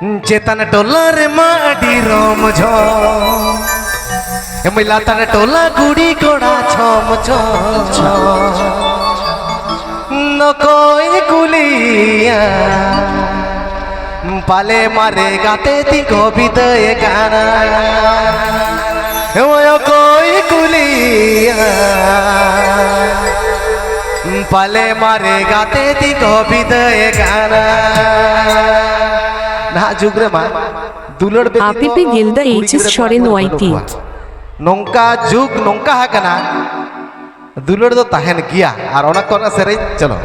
चेतन टोला रे माडी रोम झो मिला तन टोला गुड़ी कोड़ा छम छम न कोई गुलिया पाले मारे गाते थी कविता ये गाना कोई गुलिया पाले मारे गाते थी कविता ये गाना ना जुगरे मा दुलड़ बे आपिपे गिल्दा एचएस शरेन वाईटी नौका जुग नौका हकना दुलड़ दो ताहन गिया और ओना कोना सेरे चलो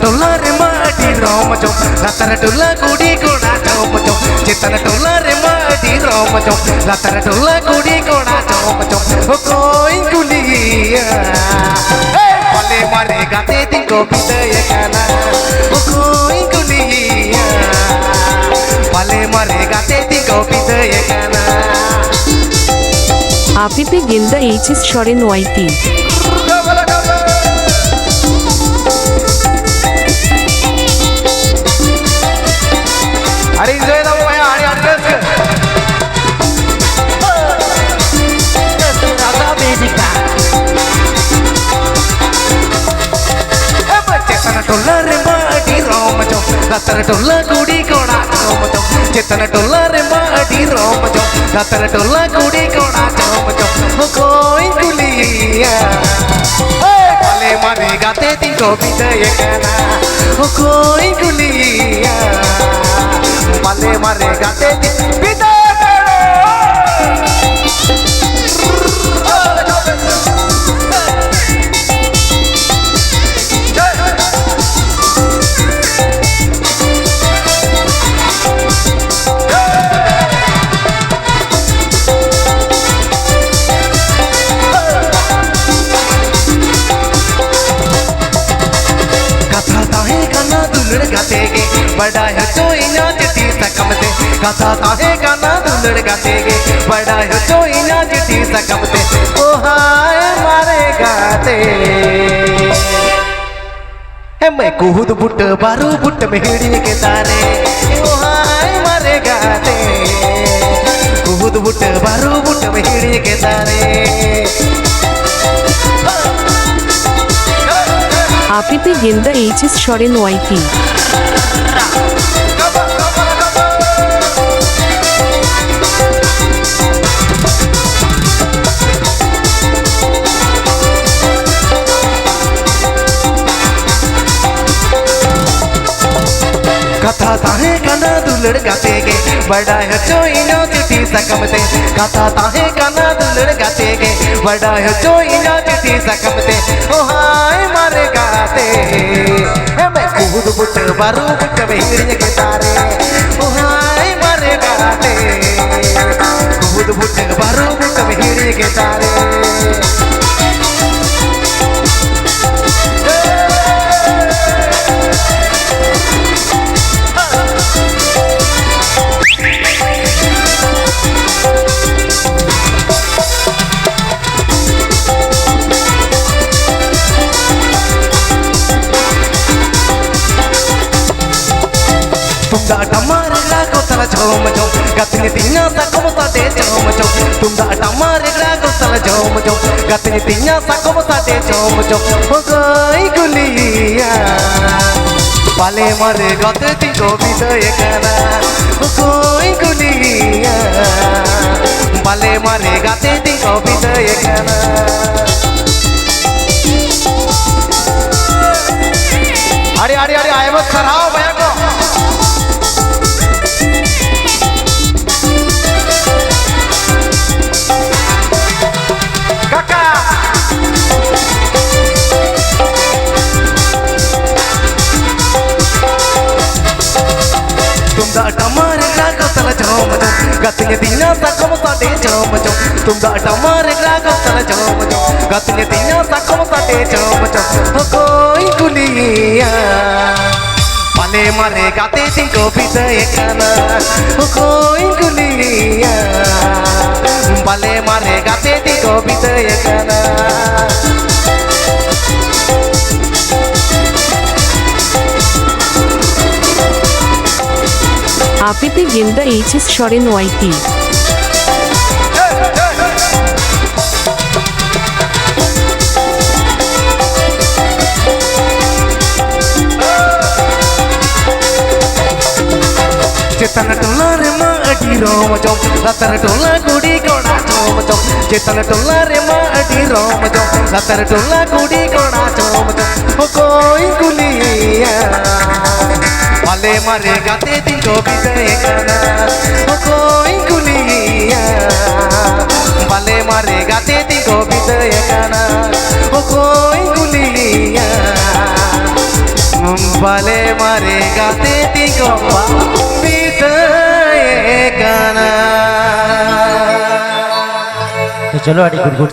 टोला रे माडी रोम जो लातर टोला गुड़ी कोड़ा चौम जो चेतन टोला रे माडी रोम जो लातर टोला गुड़ी कोड़ा चौम जो कोई गुलिया भले मारे गाते दी कविता ये गाना कोई गुलिया भले मारे गाते दी कविता ये गाना आपिपे गिल्दा एचएस शरेन वाईटी अरे इंजॉय ना भाई आड़ी आड़ी दादा बेजिका चेतन टोला रे माडी रोम जो लातर टोला गुड़ी कोड़ा चौम जो चेतन टोला रे माडी रोम जो लातर टोला गुड़ी कोड़ा चौम जो कोई गुलिया भले मारे गाते थी कविता ये गाना कोई गुलिया भले मारे गाते थी पिता गाते गे बड़ा है तो इना चिट्ठी सकम से कथा काहे गाना दुलड़ गाते गे बड़ा है तो इना चिट्ठी सकम से ओ हाय मारे गाते है मैं कुहुद बुट बारू बुट मेहड़ी के तारे ओ हाय मारे गाते कुहुद बुट बारू बुट मेहड़ी के तारे आपिपे गिल्दा एचएस शरेन वाईटी कथा ताहे गाना दुलड़ गाते गे बड़ा है जो इनो चिट्ठी सकम से कथा ताहे गाना दुलड़ गाते गे बड़ा है जो इनो चिट्ठी सकम से ओ हाय मारे गाते मैं खुद बुट बारू बुट मेहड़ी के तारे ओ हाय मारे गाते खुद बुट बारू बुट मेहड़ी के तारे तुमदा टमारे लागो तला झोम झोम गतनी तिन्या सकम साटे झोम झोम तुमदा टमारे लागो तला झोम झोम गतनी तिन्या सकम साटे झोम झोम हो गई गुलिया पाले मारे गाते थी कविता ये गाना हो गई गुलिया पाले मारे गाते थी कविता ये गाना अरे अरे अरे आए मत सराओ भैया को टमारे लागो तला झोम झोम गतिया दीना सकम साटे झोम झोम तुमदा टमार रागो तला झम झम गतने तिया साकम साटे झम झम कोई गुलिया पाले मारे गाते तिंको बिदय काना कोई गुलिया पाले मारे गाते तिंको बिदय काना আপিপি গেন্দা এইচএস সরেন ওয়াইটি चेतन टोला रे माँ अडी रोम जोम लतर टोला गुड़ी कोड़ा जोम जोम चेतन टोला रे माँ अडी रोम जोम लतर टोला गुड़ी कोड़ा जोम जोम ओ कोई गुलिया पाले मारे गाते दिन को बिदय काना ओ कोई गुलिया पाले मारे गाते दिन को बिदय काना ओ कोई गुलिया पाले मारे गाते दिन को बिदय काना तो चलो आड़ी गुड गुड